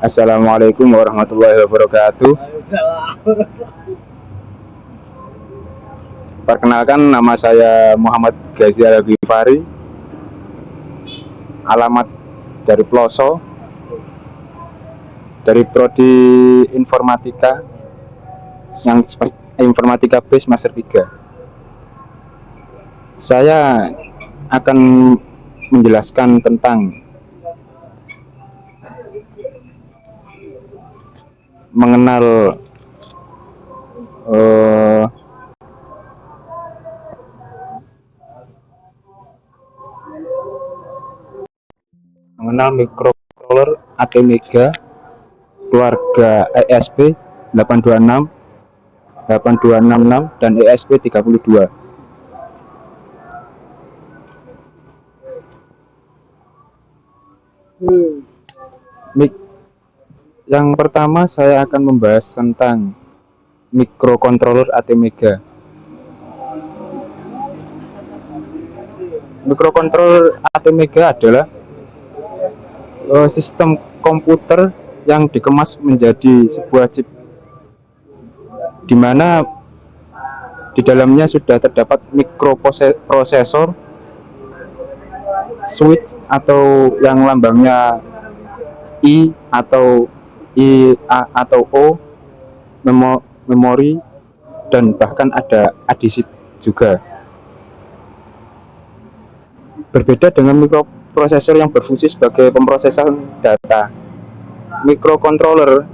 Assalamualaikum warahmatullahi wabarakatuh. Perkenalkan, nama saya Muhammad Ghazi Al-Ghifari, alamat dari Ploso, dari Prodi Informatika, yang Informatika B semester 3. Saya akan menjelaskan tentang mengenal microcontroller ATmega keluarga ESP 826, 8266 dan ESP 32. Yang pertama saya akan membahas tentang microcontroller ATmega. Microcontroller ATmega adalah sistem komputer yang dikemas menjadi sebuah chip, di mana di dalamnya sudah terdapat mikroprosesor, switch atau yang lambangnya I atau O, memori, dan bahkan ada adisi juga. Berbeda dengan mikroprosesor yang berfungsi sebagai pemrosesan data, microcontroller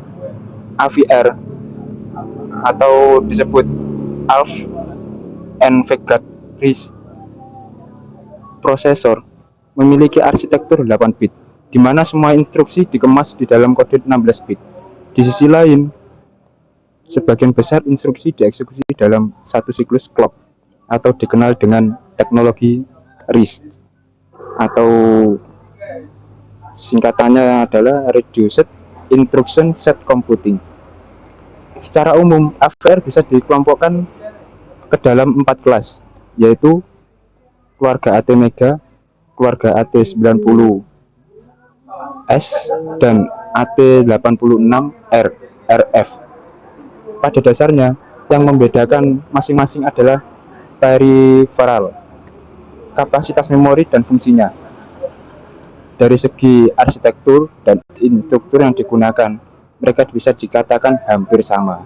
AVR atau disebut Alf and Vega RISC prosesor memiliki arsitektur 8 bit, di mana semua instruksi dikemas di dalam kode 16 bit. Di sisi lain, sebagian besar instruksi dieksekusi dalam satu siklus clock atau dikenal dengan teknologi RISC, atau singkatannya adalah Reduced Instruction Set Computing. Secara umum, AVR bisa dikelompokkan ke dalam 4 kelas, yaitu keluarga ATmega, keluarga AT90S, dan AT86R RF. Pada dasarnya, yang membedakan masing-masing adalah peripheral, kapasitas memori, dan fungsinya. Dari segi arsitektur dan instruktur yang digunakan, mereka bisa dikatakan hampir sama.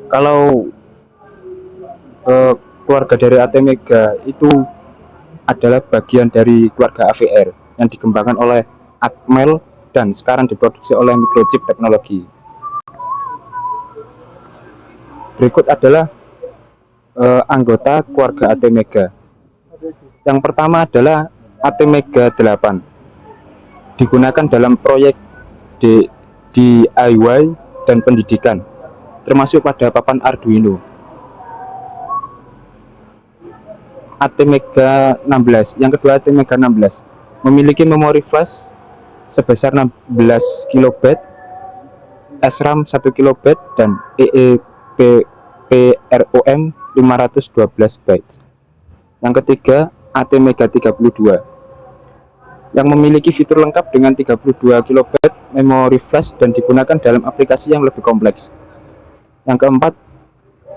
Kalau keluarga dari ATmega itu adalah bagian dari keluarga AVR yang dikembangkan oleh Atmel dan sekarang diproduksi oleh Microchip Technology. Berikut adalah anggota keluarga ATmega. Yang pertama adalah ATmega 8, digunakan dalam proyek DIY dan pendidikan, termasuk pada papan Arduino. ATmega 16, yang kedua ATmega 16 memiliki memori flash sebesar 16 KB, SRAM 1 KB, dan EEPROM 512 bytes. Yang ketiga ATmega 32 yang memiliki fitur lengkap dengan 32 KB memori flash dan digunakan dalam aplikasi yang lebih kompleks. Yang keempat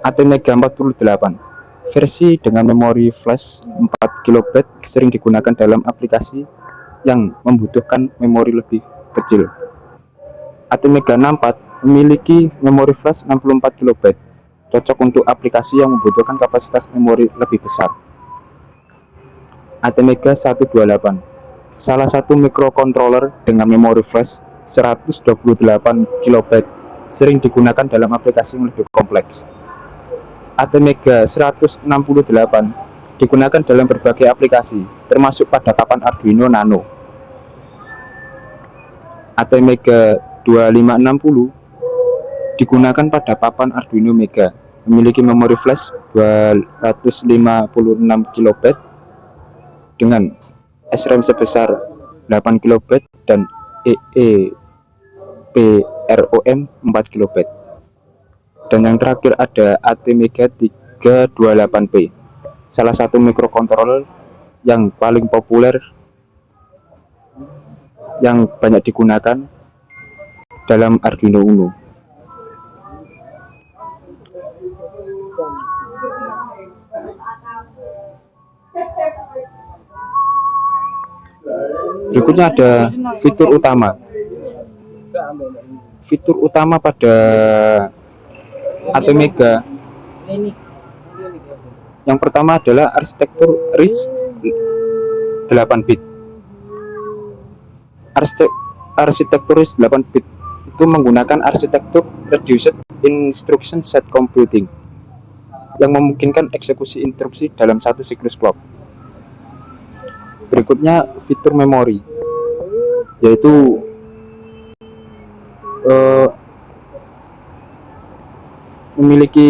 ATmega 48 versi dengan memori flash 4 KB sering digunakan dalam aplikasi yang membutuhkan memori lebih kecil. ATmega 64 memiliki memori flash 64 KB, cocok untuk aplikasi yang membutuhkan kapasitas memori lebih besar. ATmega 128, salah satu microcontroller dengan memori flash 128 KB, sering digunakan dalam aplikasi yang lebih kompleks. ATmega 168 digunakan dalam berbagai aplikasi, termasuk pada papan Arduino Nano. ATmega 2560 digunakan pada papan Arduino Mega, memiliki memori flash 256 KB dengan SRAM sebesar 8 KB dan EEPROM 4 KB. Dan yang terakhir ada ATmega 328P, salah satu mikrokontroler yang paling populer yang banyak digunakan dalam Arduino Uno. Berikutnya ada fitur utama. Fitur utama pada ATmega yang pertama adalah arsitektur RISC 8 bit. Arsitektur RISC 8 bit itu menggunakan arsitektur Reduced Instruction Set Computing yang memungkinkan eksekusi instruksi dalam satu siklus clock. Berikutnya fitur memori, yaitu memiliki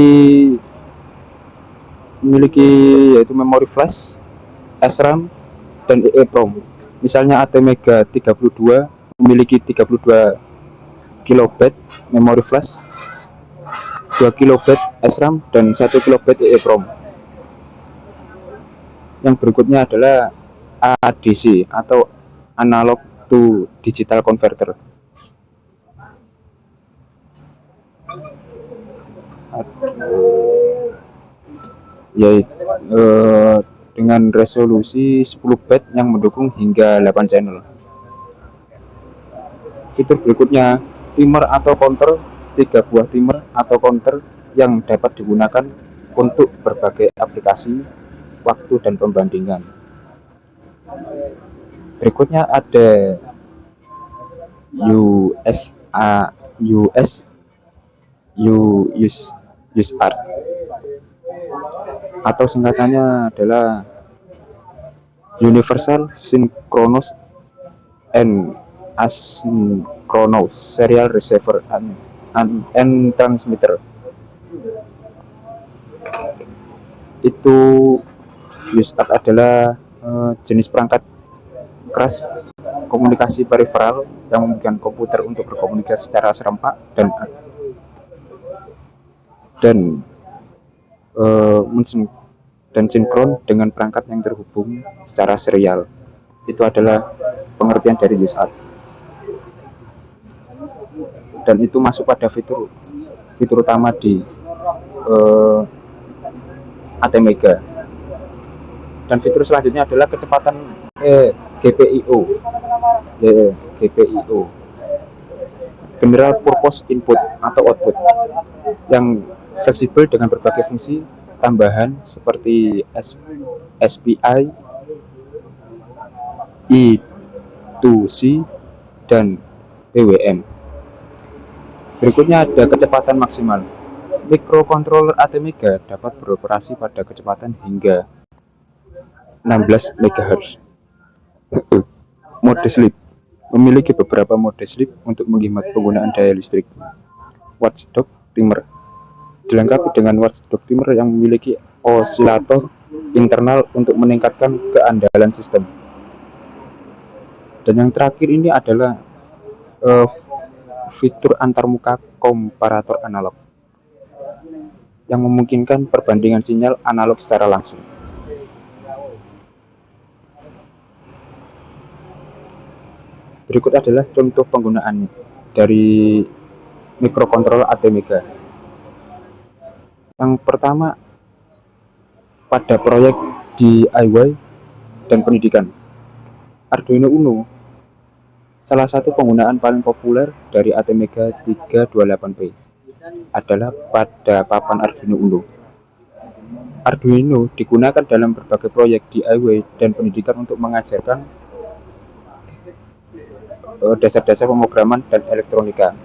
yaitu memori flash, SRAM, dan EEPROM. Misalnya ATmega 32 memiliki 32 kilobyte memori flash, 2 kilobyte SRAM, dan 1 kilobyte EEPROM. Yang berikutnya adalah ADC atau Analog to Digital Converter. Yaitu dengan resolusi 10 byte yang mendukung hingga 8 channel. Fitur berikutnya timer atau counter, 3 buah timer atau counter yang dapat digunakan untuk berbagai aplikasi, waktu, dan pembandingan. Berikutnya ada USART atau singkatannya adalah Universal Synchronous and Asynchronous Serial Receiver and Transmitter. Itu USART adalah jenis perangkat keras komunikasi periferal yang memungkinkan komputer untuk berkomunikasi secara serempak dan sinkron dengan perangkat yang terhubung secara serial. Itu adalah pengertian dari USART. Dan itu masuk pada fitur utama di ATmega. Dan fitur selanjutnya adalah kecepatan GPIO, General Purpose Input atau Output, yang fleksibel dengan berbagai fungsi tambahan seperti SPI, I2C, dan PWM. Berikutnya ada kecepatan maksimal. Mikrokontroler ATmega dapat beroperasi pada kecepatan hingga 16 MHz. Mode sleep memiliki beberapa mode sleep untuk menghemat penggunaan daya listrik. Watchdog timer dilengkapi dengan watchdog timer yang memiliki osilator internal untuk meningkatkan keandalan sistem. Dan yang terakhir ini adalah fitur antarmuka komparator analog yang memungkinkan perbandingan sinyal analog secara langsung. Berikut adalah contoh penggunaan dari mikrokontroler ATmega. Yang pertama, pada proyek DIY dan pendidikan. Arduino Uno salah satu penggunaan paling populer dari ATmega 328P adalah pada papan Arduino Uno. Arduino digunakan dalam berbagai proyek DIY dan pendidikan untuk mengajarkan dasar-dasar pemrograman dan elektronika.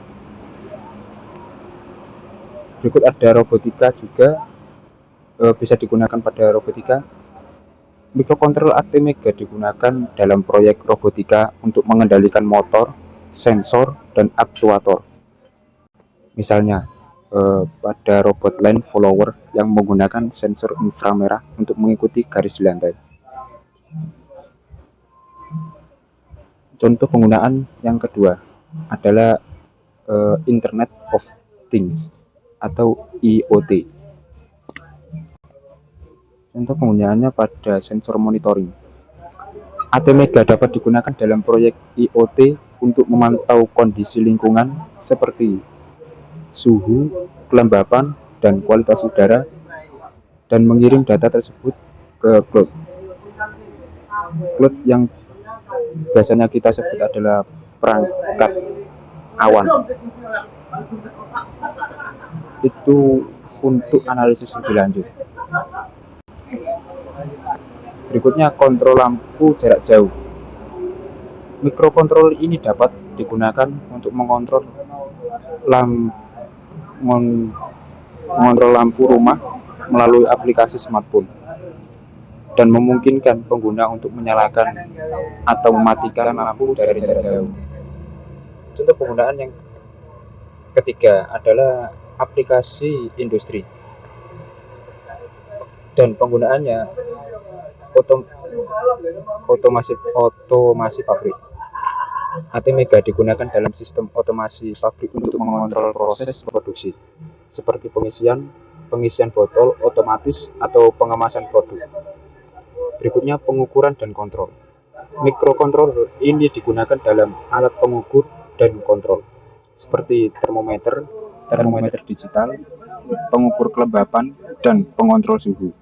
Berikut ada robotika juga, bisa digunakan pada robotika. Mikrokontroler ATmega digunakan dalam proyek robotika untuk mengendalikan motor, sensor, dan aktuator. Misalnya pada robot line follower yang menggunakan sensor inframerah untuk mengikuti garis di lantai. Contoh penggunaan yang kedua adalah Internet of Things atau IoT. Untuk penggunaannya pada sensor monitoring. ATmega dapat digunakan dalam proyek IoT untuk memantau kondisi lingkungan seperti suhu, kelembapan, dan kualitas udara, dan mengirim data tersebut ke cloud. Cloud yang biasanya kita sebut adalah perangkat awan. Itu untuk analisis lebih lanjut. Berikutnya kontrol lampu jarak jauh. Mikrokontroller ini dapat digunakan untuk mengontrol lampu rumah melalui aplikasi smartphone dan memungkinkan pengguna untuk menyalakan atau mematikan lampu dari jarak jauh. Contoh penggunaan yang ketiga adalah aplikasi industri dan penggunaannya otomasi pabrik. ATmega digunakan dalam sistem otomasi pabrik untuk mengontrol proses produksi seperti pengisian botol otomatis atau pengemasan produk. Berikutnya pengukuran dan kontrol. Mikrokontroller ini digunakan dalam alat pengukur dan kontrol seperti termometer digital, pengukur kelembapan, dan pengontrol suhu.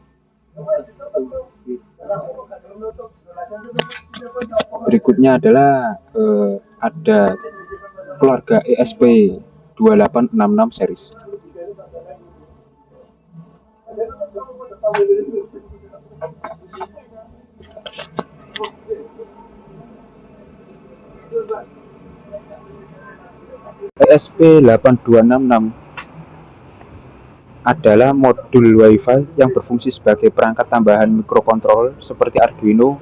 Berikutnya adalah ada keluarga ESP2866 series. ESP8266 adalah modul Wi-Fi yang berfungsi sebagai perangkat tambahan mikrokontroller seperti Arduino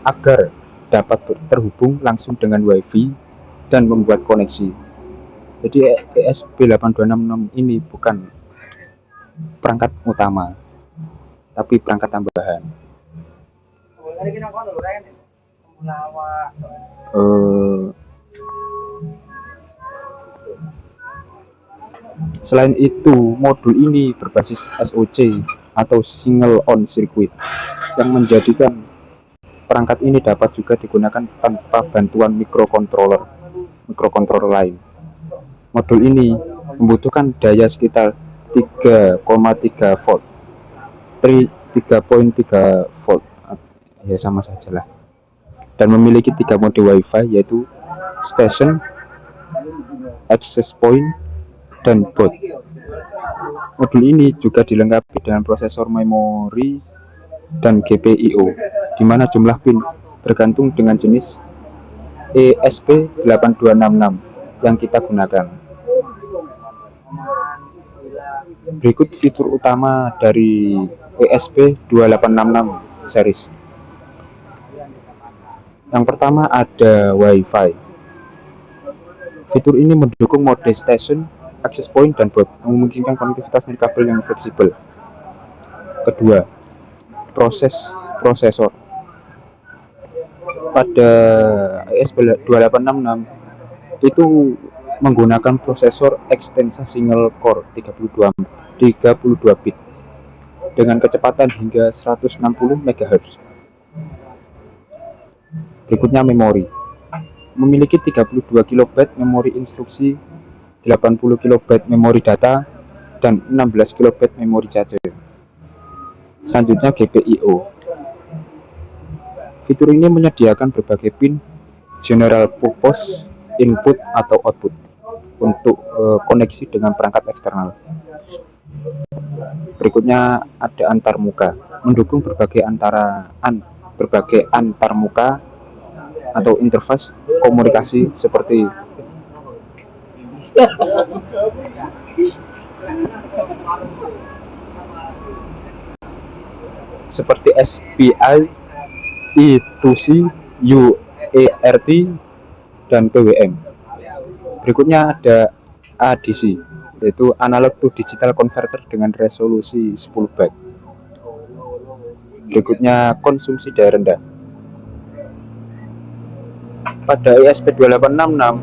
agar dapat terhubung langsung dengan Wi-Fi dan membuat koneksi. Jadi ESP8266 ini bukan perangkat utama, tapi perangkat tambahan. Selain itu, modul ini berbasis SOC atau Single On Circuit yang menjadikan perangkat ini dapat juga digunakan tanpa bantuan mikrokontroller lain. Modul ini membutuhkan daya sekitar 3,3 volt, 3.3 volt, ya sama saja lah. Dan memiliki 3 mode Wi-Fi yaitu Station, Access Point, dan bot. Modul ini juga dilengkapi dengan prosesor memori dan GPIO, di mana jumlah pin bergantung dengan jenis ESP8266 yang kita gunakan. Berikut fitur utama dari ESP2866 series. Yang pertama ada Wi-Fi. Fitur ini mendukung mode station, access point, dan bot, memungkinkan konektivitas nirkabel yang fleksibel. Kedua, prosesor. Pada ESP2866 itu menggunakan prosesor Extensa Single Core 32 bit dengan kecepatan hingga 160 MHz. Berikutnya memori. Memiliki 32 KB memori instruksi, 80 KB memori data, dan 16 KB memori cache. Selanjutnya GPIO. Fitur ini menyediakan berbagai pin general purpose input atau output untuk koneksi dengan perangkat eksternal. Berikutnya ada antarmuka, mendukung berbagai antarmuka atau interface komunikasi seperti SPI, I2C, UART, dan PWM. Berikutnya ada ADC, yaitu analog to digital converter dengan resolusi 10 byte. Berikutnya konsumsi daya rendah. Pada ESP2866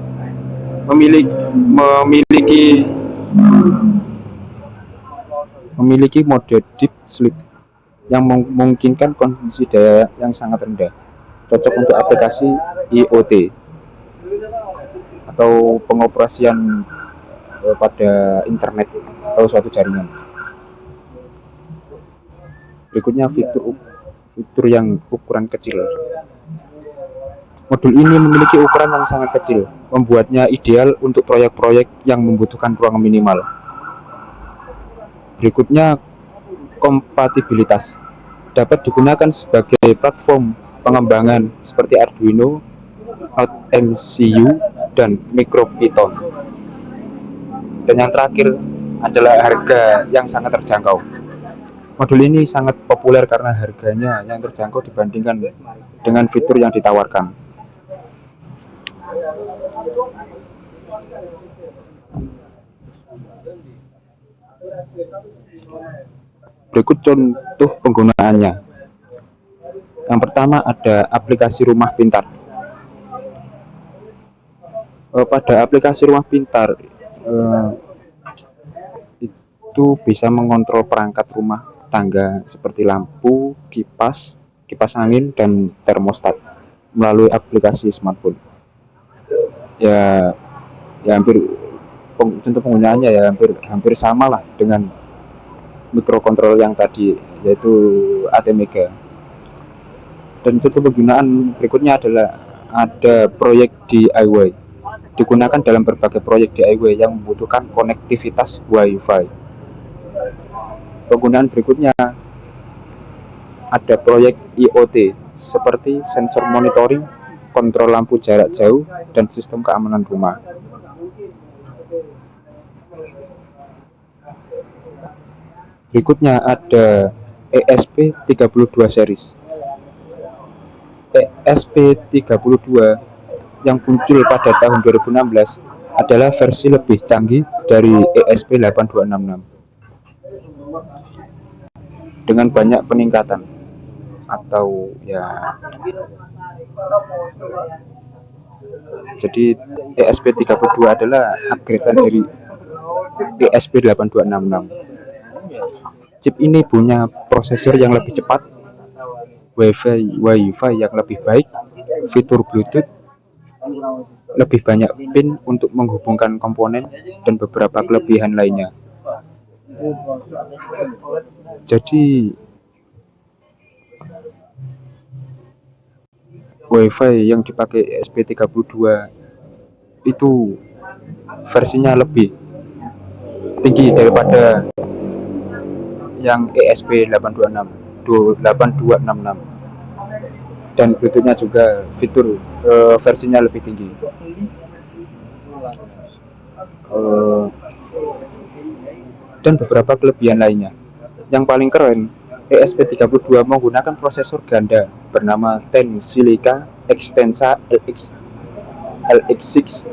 memiliki mode deep sleep yang memungkinkan konsumsi daya yang sangat rendah, cocok untuk aplikasi IoT atau pengoperasian pada internet atau suatu jaringan. Berikutnya fitur yang ukuran kecil. Modul ini memiliki ukuran yang sangat kecil, membuatnya ideal untuk proyek-proyek yang membutuhkan ruang minimal. Berikutnya, kompatibilitas. Dapat digunakan sebagai platform pengembangan seperti Arduino, OutMCU, dan MicroPython. Dan yang terakhir adalah harga yang sangat terjangkau. Modul ini sangat populer karena harganya yang terjangkau dibandingkan dengan fitur yang ditawarkan. Berikut contoh penggunaannya. Yang pertama ada aplikasi rumah pintar. Pada aplikasi rumah pintar itu bisa mengontrol perangkat rumah tangga seperti lampu, kipas angin, dan termostat melalui aplikasi smartphone. Ya, hampir contoh penggunaannya ya hampir sama lah dengan mikrokontrol yang tadi, yaitu ATmega. Dan contoh penggunaan berikutnya adalah ada proyek DIY. Digunakan dalam berbagai proyek DIY yang membutuhkan konektivitas Wi-Fi. Penggunaan berikutnya ada proyek IoT seperti sensor monitoring, kontrol lampu jarak jauh, dan sistem keamanan rumah. Berikutnya ada ESP32 series. ESP32 yang muncul pada tahun 2016 adalah versi lebih canggih dari ESP8266 dengan banyak peningkatan atau ya, jadi ESP32 adalah upgradean dari ESP8266. Chip ini punya prosesor yang lebih cepat, Wi-Fi yang lebih baik, fitur Bluetooth, lebih banyak pin untuk menghubungkan komponen, dan beberapa kelebihan lainnya. Jadi Wi-Fi yang dipakai ESP32 itu versinya lebih tinggi daripada yang ESP8266 dan Bluetoothnya juga fitur versinya lebih tinggi. Dan beberapa kelebihan lainnya. Yang paling keren, ESP32 menggunakan prosesor ganda bernama Tensilica Extensa LX6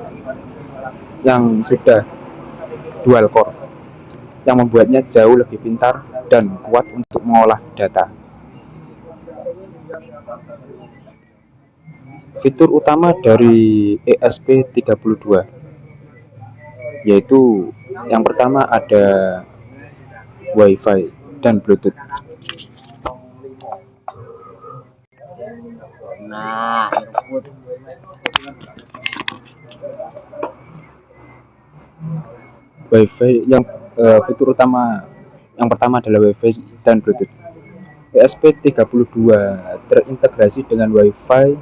yang sudah dual core, yang membuatnya jauh lebih pintar dan kuat untuk mengolah data. Fitur utama dari ESP32 yaitu yang pertama ada Wi-Fi dan Bluetooth. Nah, Wi-Fi yang fitur utama yang pertama adalah Wi-Fi dan Bluetooth. ESP32 terintegrasi dengan Wi-Fi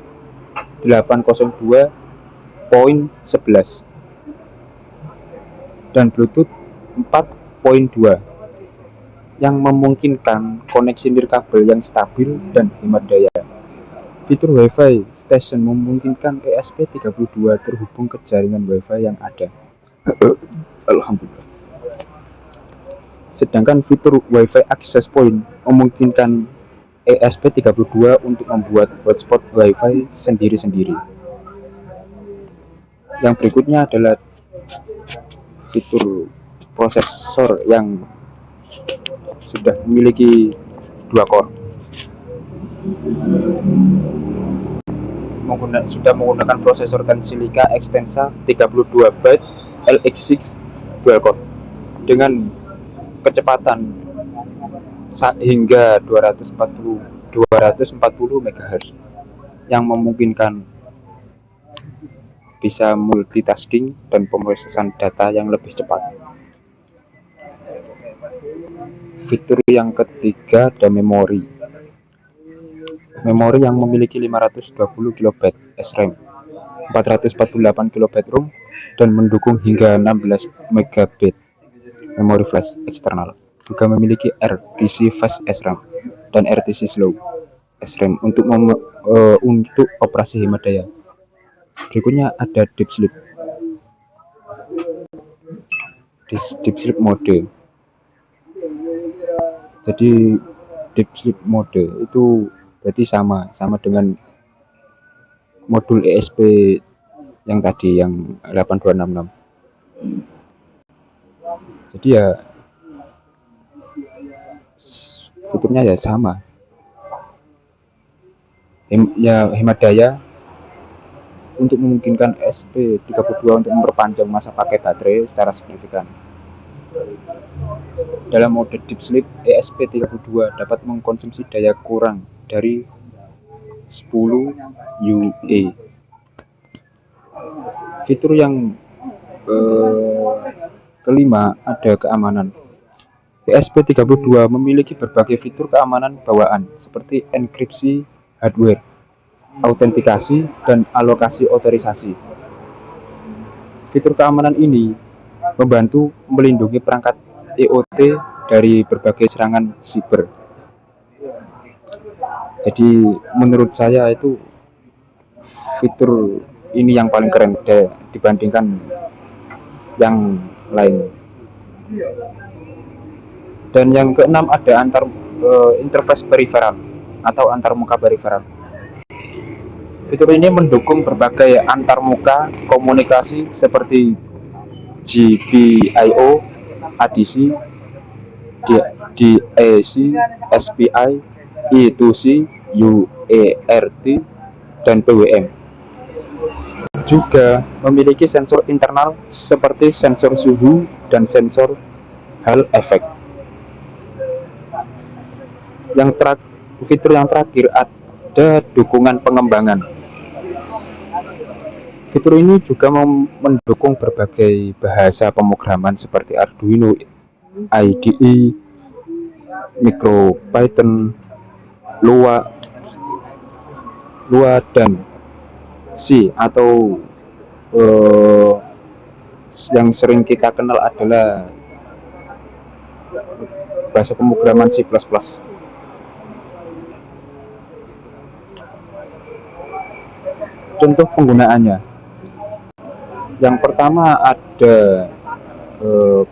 802.11 dan Bluetooth 4.2 yang memungkinkan koneksi nirkabel yang stabil dan hemat daya. Fitur Wi-Fi Station memungkinkan ESP32 terhubung ke jaringan Wi-Fi yang ada. Alhamdulillah. Sedangkan fitur Wi-Fi Access Point memungkinkan ESP32 untuk membuat hotspot Wi-Fi sendiri-sendiri. Yang berikutnya adalah fitur prosesor yang sudah memiliki 2 core. Sudah menggunakan prosesor Tensilica Extensa 32 byte LX6 dual core dengan kecepatan hingga 240 MHz yang memungkinkan bisa multitasking dan pemrosesan data yang lebih cepat. Fitur yang ketiga ada memori. Memori yang memiliki 520 KB SRAM, 448 KB ROM, dan mendukung hingga 16 MB memori flash eksternal. Juga memiliki RTC Fast SRAM dan RTC Slow SRAM untuk operasi hemat daya. Berikutnya ada deep sleep mode. Jadi deep sleep mode itu berarti sama dengan modul ESP yang tadi yang 8266. Jadi ya fiturnya ya sama. Hemat daya untuk memungkinkan SP32 untuk memperpanjang masa pakai baterai secara signifikan. Dalam mode deep sleep, ESP32 dapat mengkonsumsi daya kurang dari 10 UE. Fitur yang kelima ada keamanan. ESP32 memiliki berbagai fitur keamanan bawaan seperti enkripsi hardware, autentikasi, dan alokasi otorisasi. Fitur keamanan ini membantu melindungi perangkat IoT dari berbagai serangan siber. Jadi menurut saya itu fitur ini yang paling keren dibandingkan yang lain. Dan yang keenam ada interface peripheral atau antarmuka peripheral. Fitur ini mendukung berbagai antarmuka komunikasi seperti GPIO, ADC, DAC, SPI, I2C, UART, dan PWM. Juga memiliki sensor internal seperti sensor suhu dan sensor Hall effect. Fitur yang terakhir ada dukungan pengembangan. Fitur ini juga mendukung berbagai bahasa pemrograman seperti Arduino, IDE, MicroPython, Lua, dan C, atau yang sering kita kenal adalah bahasa pemrograman C++. Contoh penggunaannya, yang pertama ada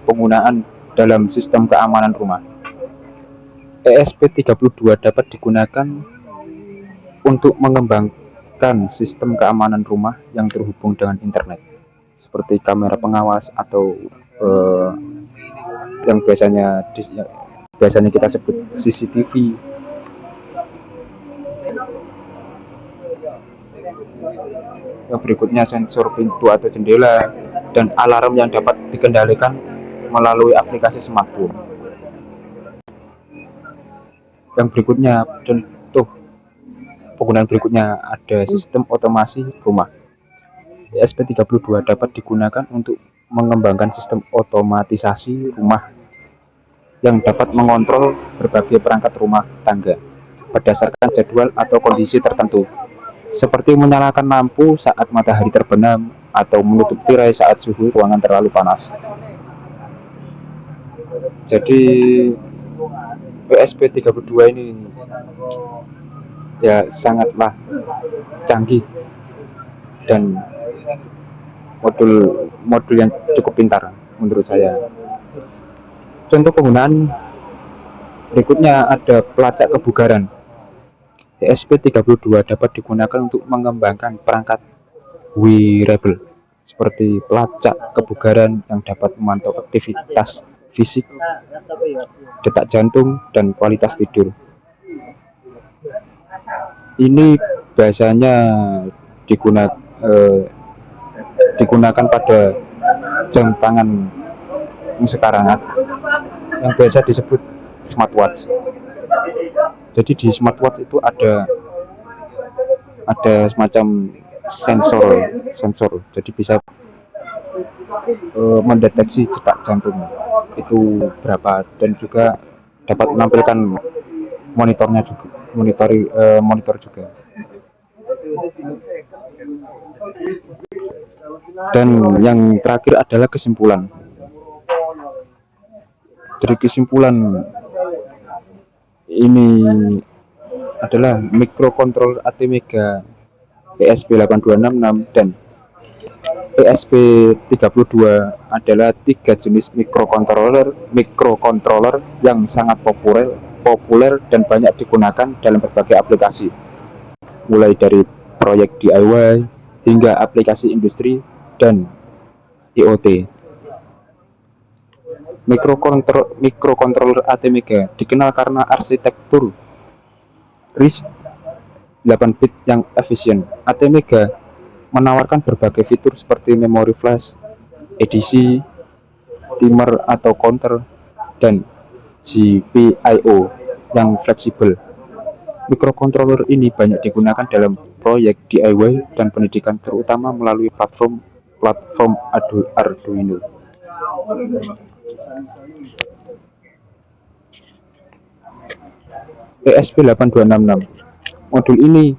penggunaan dalam sistem keamanan rumah. ESP32 dapat digunakan untuk mengembangkan sistem keamanan rumah yang terhubung dengan internet, seperti kamera pengawas atau yang biasanya kita sebut CCTV. Yang berikutnya sensor pintu atau jendela dan alarm yang dapat dikendalikan melalui aplikasi smartphone. Yang berikutnya, contoh penggunaan berikutnya ada sistem otomasi rumah. ESP32 dapat digunakan untuk mengembangkan sistem otomatisasi rumah yang dapat mengontrol berbagai perangkat rumah tangga berdasarkan jadwal atau kondisi tertentu, seperti menyalakan lampu saat matahari terbenam atau menutup tirai saat suhu ruangan terlalu panas. Jadi ESP32 ini ya sangatlah canggih dan modul yang cukup pintar menurut saya. Contoh penggunaan berikutnya ada pelacak kebugaran. ESP32 dapat digunakan untuk mengembangkan perangkat wearable seperti pelacak kebugaran yang dapat memantau aktivitas fisik, detak jantung, dan kualitas tidur. Ini biasanya digunakan pada jam tangan sekarang yang biasa disebut smartwatch. Jadi di smartwatch itu ada semacam sensor sensor, jadi bisa mendeteksi detak jantung itu berapa, dan juga dapat menampilkan monitornya juga, monitor juga. Dan yang terakhir adalah kesimpulan. Dari kesimpulan ini adalah microcontroller ATmega ESP8266 dan ESP32 adalah tiga jenis microcontroller yang sangat populer dan banyak digunakan dalam berbagai aplikasi, mulai dari proyek DIY hingga aplikasi industri dan IoT. Microcontroller ATmega dikenal karena arsitektur RISC 8 bit yang efisien. ATmega menawarkan berbagai fitur seperti memori flash, edisi, timer atau counter, dan GPIO yang fleksibel. Microcontroller ini banyak digunakan dalam proyek DIY dan pendidikan, terutama melalui platform Arduino. ESP8266. Modul ini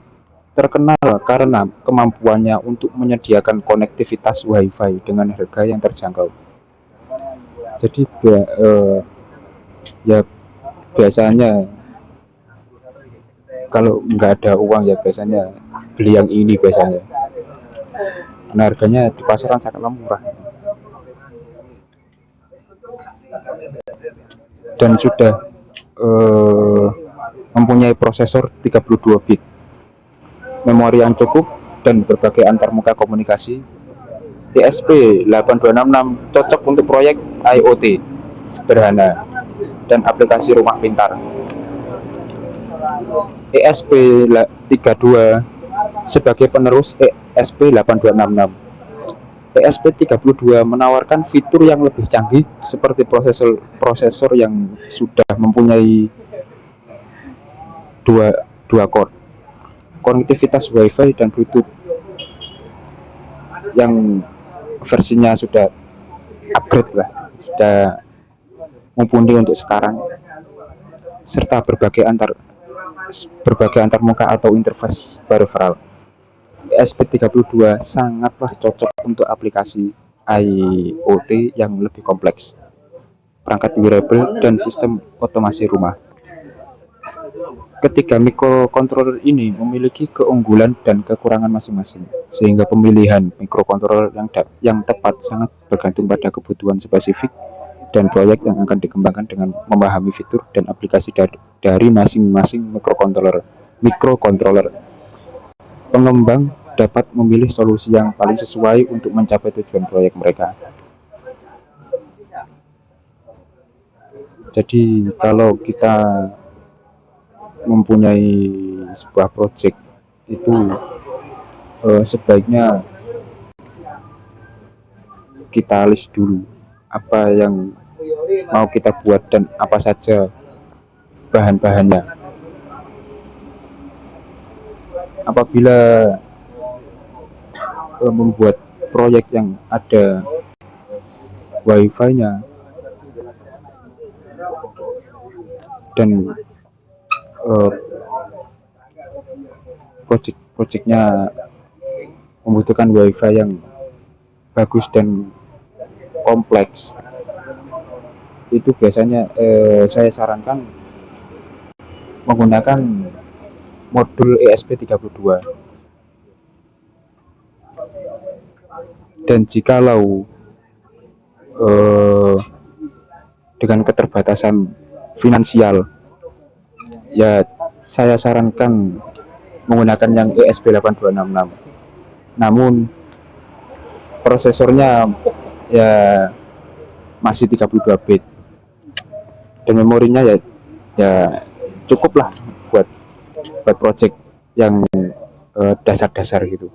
terkenal karena kemampuannya untuk menyediakan konektivitas Wi-Fi dengan harga yang terjangkau. Jadi ya biasanya kalau nggak ada uang ya biasanya beli yang ini biasanya. Nah, harganya di pasaran sangat murah dan sudah mempunyai prosesor 32 bit, memori yang cukup, dan berbagai antarmuka komunikasi. ESP8266 cocok untuk proyek IoT sederhana dan aplikasi rumah pintar. ESP32 sebagai penerus ESP8266. ESP32 menawarkan fitur yang lebih canggih seperti prosesor yang sudah mempunyai dua core, konektivitas Wi-Fi dan Bluetooth yang versinya sudah upgrade lah, sudah mumpuni untuk sekarang, serta berbagai antarmuka atau interface peripheral. ESP32 sangatlah cocok untuk aplikasi IoT yang lebih kompleks, perangkat wearable, dan sistem otomasi rumah. Ketiga microcontroller ini memiliki keunggulan dan kekurangan masing-masing, sehingga pemilihan microcontroller yang tepat sangat bergantung pada kebutuhan spesifik dan proyek yang akan dikembangkan dengan memahami fitur dan aplikasi dari masing-masing microcontroller. Pengembang dapat memilih solusi yang paling sesuai untuk mencapai tujuan proyek mereka. Jadi kalau kita mempunyai sebuah proyek itu sebaiknya kita list dulu apa yang mau kita buat dan apa saja bahan-bahannya. Apabila membuat proyek yang ada Wi-Fi-nya dan project-projectnya membutuhkan Wi-Fi yang bagus dan kompleks, itu biasanya saya sarankan menggunakan modul ESP32. Dan jikalau dengan keterbatasan finansial, ya saya sarankan menggunakan yang ESP8266. Namun prosesornya ya masih 32 bit dan memorinya ya cukup lah buat project yang dasar-dasar gitu.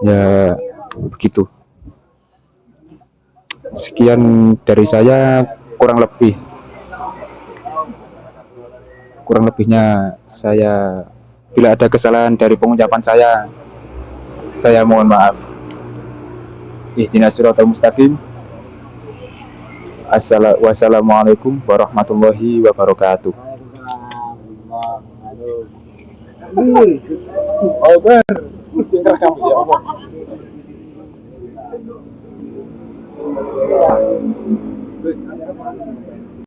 Ya begitu. Sekian dari saya, kurang lebih Kurang lebihnya saya, bila ada kesalahan dari pengucapan saya mohon maaf. Ihdinas siratal mustaqim. Wassalamualaikum warahmatullahi wabarakatuh. Oh,